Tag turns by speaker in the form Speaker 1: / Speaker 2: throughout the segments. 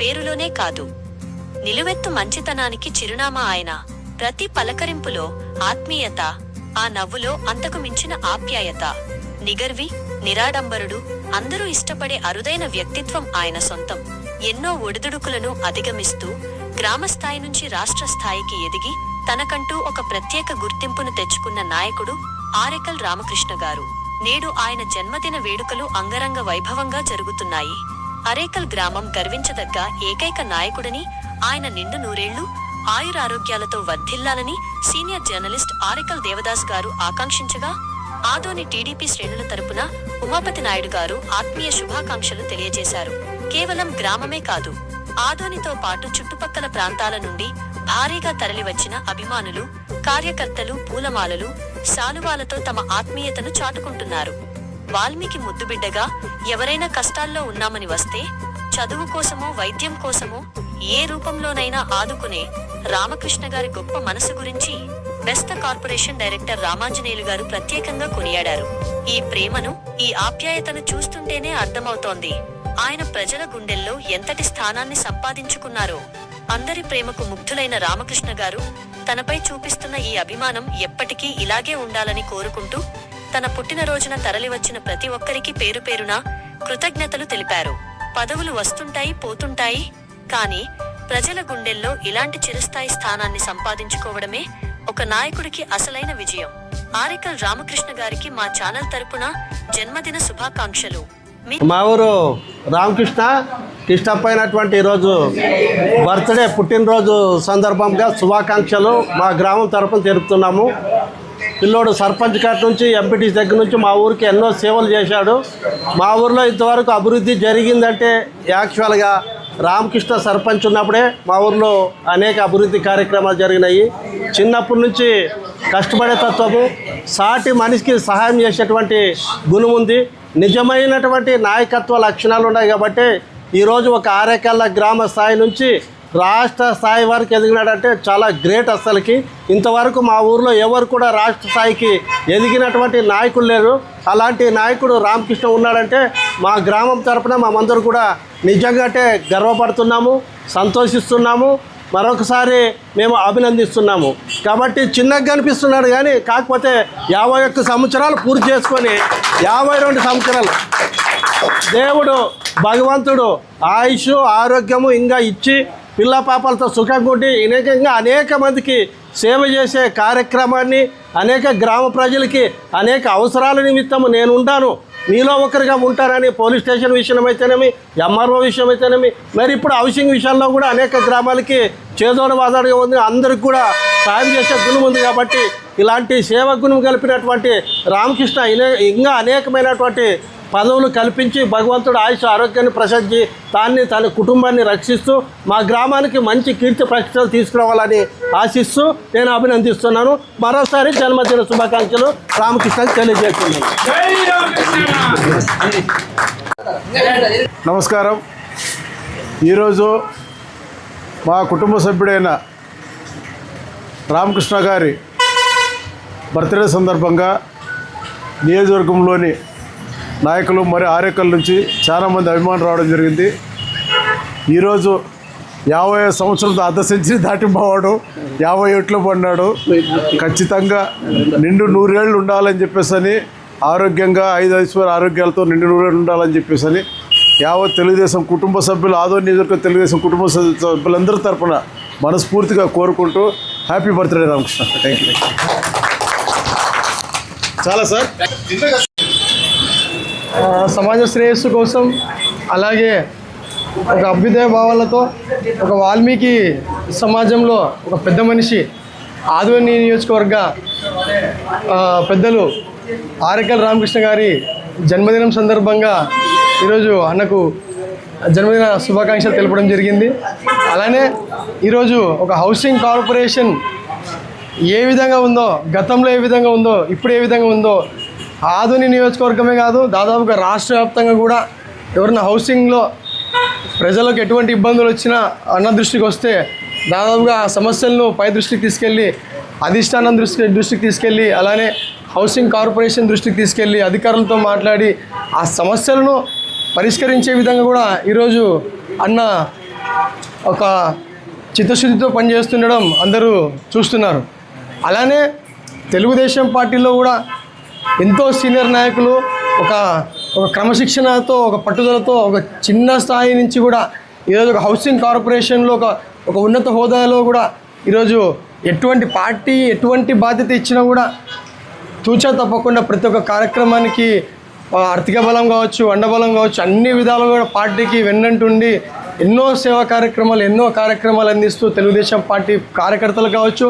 Speaker 1: పేరులోనే కాదు, నిలువెత్తు మంచితనానికి చిరునామా ఆయన. ప్రతి పలకరింపులో ఆత్మీయత, ఆ నవ్వులో అంతకు మించిన ఆప్యాయత. నిగర్వి, నిరాడంబరుడు, అందరూ ఇష్టపడే అరుదైన వ్యక్తిత్వం ఆయన సొంతం. ఎన్నో ఒడిదుడుకులను అధిగమిస్తూ గ్రామస్థాయి నుంచి రాష్ట్ర స్థాయికి ఎదిగి తనకంటూ ఒక ప్రత్యేక గుర్తింపును తెచ్చుకున్న నాయకుడు ఆరెకల్ రామకృష్ణ గారు. నేడు ఆయన జన్మదిన వేడుకలు అంగరంగ వైభవంగా జరుగుతున్నాయి. అరేకల్ గ్రామం గర్వించదగ్గ ఏకైక నాయకుడని, ఆయన నిండు నూరేళ్లు ఆయురారోగ్యాలతో వర్ధిల్లాలని సీనియర్ జర్నలిస్ట్ ఆరెకల్ దేవదాస్ గారు ఆకాంక్షించగా, ఆదోని టీడీపీ శ్రేణుల తరపున ఉమాపతి నాయుడు గారు ఆత్మీయ శుభాకాంక్షలు తెలియజేశారు. కేవలం గ్రామమే కాదు, ఆదోనితో పాటు చుట్టుపక్కల ప్రాంతాల నుండి భారీగా తరలివచ్చిన అభిమానులు, కార్యకర్తలు పూలమాలలు, శాలువాలతో తమ ఆత్మీయతను చాటుకుంటున్నారు. వాల్మీకి ముద్దుబిడ్డగా ఎవరైనా కష్టాల్లో ఉన్నామని వస్తే చదువు కోసమో వైద్యం కోసమో ఏ రూపంలోనైనా ఆదుకునే రామకృష్ణ గారి గొప్ప మనసు గురించి బెస్త కార్పొరేషన్ డైరెక్టర్ రామాంజనేయులు గారు ప్రత్యేకంగా కొనియాడారు. ఈ ప్రేమను, ఈ ఆప్యాయతను చూస్తుంటేనే అర్థమవుతోంది ఆయన ప్రజల గుండెల్లో ఎంతటి స్థానాన్ని సంపాదించుకున్నారో. అందరి ప్రేమకు ముగ్ధులైన రామకృష్ణ గారు తనపై చూపిస్తున్న ఈ అభిమానం ఎప్పటికీ ఇలాగే ఉండాలని కోరుకుంటూ తన పుట్టినరోజున తరలివచ్చిన ప్రతి ఒక్కరికి పేరు పేరున కృతజ్ఞతలు తెలిపారు. పదవులు వస్తుంటాయి, పోతుంటాయి, కానీ ప్రజల గుండెల్లో ఇలాంటి చిరస్థాయి స్థానాన్ని సంపాదించుకోవడమే ఒక నాయకుడికి అసలైన విజయం. ఆరెకల్ రామకృష్ణ గారికి మా ఛానల్ తరపున జన్మదిన శుభాకాంక్షలు.
Speaker 2: మా ఊరు రామకృష్ణ ఇష్టమైనటువంటి ఈరోజు బర్త్డే, పుట్టినరోజు సందర్భంగా శుభాకాంక్షలు మా గ్రామం తరపున తెలుపుతున్నాము. పిల్లోడు సర్పంచ్ గారి నుంచి ఎంపీటీసీ దగ్గర నుంచి మా ఊరికి ఎన్నో సేవలు చేశాడు. మా ఊరిలో ఇంతవరకు అభివృద్ధి జరిగిందంటే యాక్చువల్గా రామకృష్ణ సర్పంచ్ ఉన్నప్పుడే మా ఊరిలో అనేక అభివృద్ధి కార్యక్రమాలు జరిగినాయి. చిన్నప్పటి నుంచి కష్టపడే తత్వము, సాటి మనిషికి సహాయం చేసేటువంటి గుణం ఉంది. నిజమైనటువంటి నాయకత్వ లక్షణాలు ఉన్నాయి కాబట్టి ఈరోజు ఒక ఆరేకల్ల గ్రామ స్థాయి నుంచి రాష్ట్ర స్థాయి వరకు ఎదిగినాడంటే చాలా గ్రేట్. అసలుకి ఇంతవరకు మా ఊర్లో ఎవరు కూడా రాష్ట్ర స్థాయికి ఎదిగినటువంటి నాయకులు లేరు. అలాంటి నాయకుడు రామకృష్ణ ఉన్నాడంటే మా గ్రామం తరపున మేమందరూ కూడా నిజంగా గర్వపడుతున్నాము, సంతోషిస్తున్నాము, మరొకసారి మేము అభినందిస్తున్నాము. కాబట్టి చిన్నగా కనిపిస్తున్నాడు కానీ కాకపోతే 51 సంవత్సరాలు పూర్తి చేసుకొని 52 సంవత్సరాలు దేవుడు భగవంతుడు ఆయుష్ ఆరోగ్యము ఇంకా ఇచ్చి పిల్ల పాపలతో సుఖంగా ఉండి ఇంకా అనేక మందికి సేవ చేసే కార్యక్రమాన్ని, అనేక గ్రామ ప్రజలకి అనేక అవసరాల నిమిత్తము నేను ఉంటాను, మీలో ఒకరిగా ఉంటానని పోలీస్ స్టేషన్ విషయం అయితేనేమి, ఎంఆర్ఓ విషయం అయితేనేమి, మరి ఇప్పుడు హౌసింగ్ విషయంలో కూడా అనేక గ్రామాలకి చేదోడు వాదోడుగా ఉంది, అందరికి కూడా సాయం చేసే గుణం ఉంది. కాబట్టి ఇలాంటి సేవ గుణం కలిపినటువంటి రామకృష్ణ ఇంకా అనేకమైనటువంటి పదవులు కల్పించి భగవంతుడు ఆయుష్ ఆరోగ్యాన్ని ప్రసాదించి తన కుటుంబాన్ని రక్షిస్తూ మా గ్రామానికి మంచి కీర్తి ప్రతిష్టలు తీసుకురావాలని ఆశిస్తూ నేను అభినందిస్తున్నాను. మరోసారి జన్మదిన శుభాకాంక్షలు రామకృష్ణకి తెలియజేస్తున్నాను.
Speaker 3: నమస్కారం. ఈరోజు మా కుటుంబ సభ్యుడైన రామకృష్ణ గారి బర్త్డే సందర్భంగా నియోజకవర్గంలోని నాయకులు మరి ఆరేకల్ నుంచి చాలామంది అభిమానులు రావడం జరిగింది. ఈరోజు 50 సంవత్సరాలతో అర్ధ సెంచరీ దాటిపోవాడు, 57లో పడినాడు. ఖచ్చితంగా నిండు 100 ఏళ్ళు ఉండాలని చెప్పేసి, ఆరోగ్యంగా 5 ఆరోగ్యాలతో నిండు 100 ఏళ్ళు ఉండాలని చెప్పేసి యావత్ తెలుగుదేశం కుటుంబ సభ్యులు, ఆదోని నియోజకవర్గ తెలుగుదేశం కుటుంబ సభ్యులందరి తరఫున మనస్ఫూర్తిగా కోరుకుంటూ happy birthday Ramakrishna. Thank you. చాలా సార్.
Speaker 4: సమాజ శ్రేయస్సు కోసం, అలాగే ఒక అభ్యుదయ భావాలతో ఒక వాల్మీకి సమాజంలో ఒక పెద్ద మనిషి, ఆదోని నియోజకవర్గ పెద్దలు ఆరెకల్ రామకృష్ణ గారి జన్మదినం సందర్భంగా ఈరోజు అన్నకు జన్మదిన శుభాకాంక్షలు తెలపడం జరిగింది. అలానే ఈరోజు ఒక హౌసింగ్ కార్పొరేషన్ ఏ విధంగా ఉందో, గతంలో ఏ విధంగా ఉందో, ఇప్పుడు ఏ విధంగా ఉందో, ఆదోని నియోజకవర్గమే కాదు దాదాపుగా రాష్ట్ర వ్యాప్తంగా కూడా ఎవరైనా హౌసింగ్లో ప్రజలకు ఎటువంటి ఇబ్బందులు వచ్చినా అన్న దృష్టికి వస్తే దాదాపుగా ఆ సమస్యలను పై దృష్టికి తీసుకెళ్ళి, అధిష్టానం దృష్టికి తీసుకెళ్ళి, అలానే హౌసింగ్ కార్పొరేషన్ దృష్టికి తీసుకెళ్ళి అధికారులతో మాట్లాడి ఆ సమస్యలను పరిష్కరించే విధంగా కూడా ఈరోజు అన్న ఒక చిత్తశుద్ధితో పనిచేస్తుండడం అందరూ చూస్తున్నారు. అలానే తెలుగుదేశం పార్టీలో కూడా ఎంతో సీనియర్ నాయకులు ఒక క్రమశిక్షణతో, ఒక పట్టుదలతో, ఒక చిన్న స్థాయి నుంచి కూడా ఈరోజు ఒక హౌసింగ్ కార్పొరేషన్లో ఒక ఉన్నత హోదాలో కూడా ఈరోజు ఎటువంటి పార్టీ ఎటువంటి బాధ్యత ఇచ్చినా కూడా తూచా తప్పకుండా ప్రతి ఒక్క కార్యక్రమానికి ఆర్థిక బలం కావచ్చు, అండబలం కావచ్చు, అన్ని విధాలుగా కూడా పార్టీకి వెన్నంటుండి ఎన్నో సేవా కార్యక్రమాలు, ఎన్నో కార్యక్రమాలు అందిస్తూ తెలుగుదేశం పార్టీ కార్యకర్తలు కావచ్చు,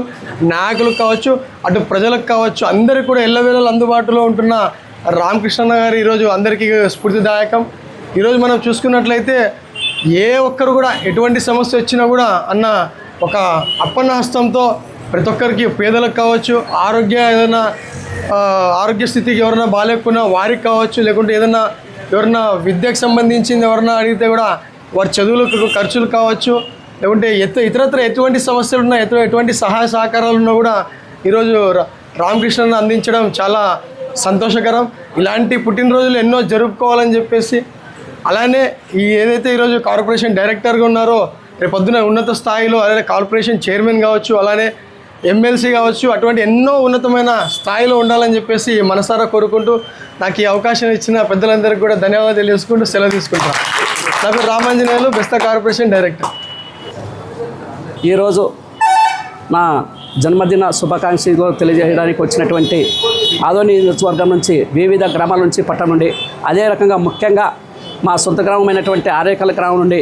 Speaker 4: నాయకులకు కావచ్చు, అటు ప్రజలకు కావచ్చు, అందరికీ కూడా ఎల్లవేళలు అందుబాటులో ఉంటున్న రామకృష్ణ గారు ఈరోజు అందరికీ స్ఫూర్తిదాయకం. ఈరోజు మనం చూసుకున్నట్లయితే ఏ ఒక్కరు కూడా ఎటువంటి సమస్య వచ్చినా కూడా అన్న ఒక అప్పన్న హస్తంతో ప్రతి ఒక్కరికి, పేదలకు కావచ్చు, ఆరోగ్య స్థితికి ఎవరైనా బాగాలేకున్నా వారికి కావచ్చు, లేకుంటే ఎవరైనా విద్యకు సంబంధించింది ఎవరైనా అడిగితే కూడా వారి చదువులకు ఖర్చులు కావచ్చు, లేకుంటే ఇతరత్ర ఎటువంటి సమస్యలు ఉన్నా, ఎటువంటి సహాయ సహకారాలు ఉన్నా కూడా ఈరోజు రామకృష్ణను అందించడం చాలా సంతోషకరం. ఇలాంటి పుట్టినరోజులు ఎన్నో జరుపుకోవాలని చెప్పేసి, అలానే ఏదైతే ఈరోజు కార్పొరేషన్ డైరెక్టర్గా ఉన్నారో రేపు పొద్దున ఉన్నత స్థాయిలో, అలానే కార్పొరేషన్ చైర్మన్ కావచ్చు, అలానే ఎమ్మెల్సీ కావచ్చు, అటువంటి ఎన్నో ఉన్నతమైన స్థాయిలో ఉండాలని చెప్పేసి మనసారా కోరుకుంటూ నాకు ఈ అవకాశం ఇచ్చిన పెద్దలందరికీ కూడా ధన్యవాదాలు తెలియజేసుకుంటూ సెలవు తీసుకుంటాను. నా పేరు రామాంజనేయులు, బెస్తా కార్పొరేషన్ డైరెక్టర్.
Speaker 5: ఈరోజు నా జన్మదిన శుభాకాంక్షలు తెలియజేయడానికి వచ్చినటువంటి ఆదోని నియోజకవర్గం నుంచి, వివిధ గ్రామాల నుంచి, పట్టణం నుండి, అదే రకంగా ముఖ్యంగా మా సొంత గ్రామమైనటువంటి ఆరేకల్ గ్రామం నుండి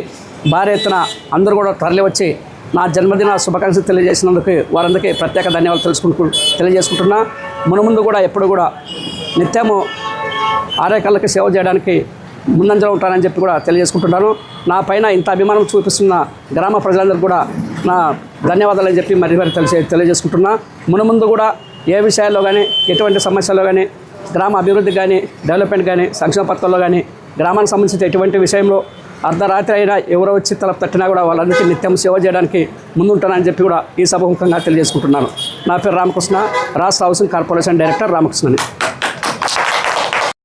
Speaker 5: భారీ ఎత్తున అందరూ కూడా తరలివచ్చి నా జన్మదిన శుభాకాంక్షలు తెలియజేసినందుకు వారందరికీ ప్రత్యేక ధన్యవాదాలు తెలియజేసుకుంటున్నా. మునుముందు కూడా ఎప్పుడు కూడా నిత్యము ఆరేకళ్ళకి సేవ చేయడానికి ముందంజలో ఉంటానని చెప్పి కూడా తెలియజేసుకుంటున్నాను. నా పైన ఇంత అభిమానం చూపిస్తున్న గ్రామ ప్రజలందరూ కూడా నా ధన్యవాదాలు అని చెప్పి మరి తెలియజేసుకుంటున్నా. మునుముందు కూడా ఏ విషయాల్లో కానీ, ఎటువంటి సమస్యల్లో కానీ, గ్రామ అభివృద్ధి కానీ, డెవలప్మెంట్ కానీ, సంక్షేమ పథకాల్లో కానీ, గ్రామానికి సంబంధించిన ఎటువంటి విషయంలో అర్ధరాత్రి అయినా ఎవరో వచ్చి తలపు తట్టినా కూడా వాళ్ళందరికీ నిత్యం సేవ చేయడానికి ముందుంటానని చెప్పి కూడా ఈ సభముఖంగా తెలియజేసుకుంటున్నాను. నా పేరు రామకృష్ణ, రాష్ట్ర హౌసింగ్ కార్పొరేషన్ డైరెక్టర్ రామకృష్ణని.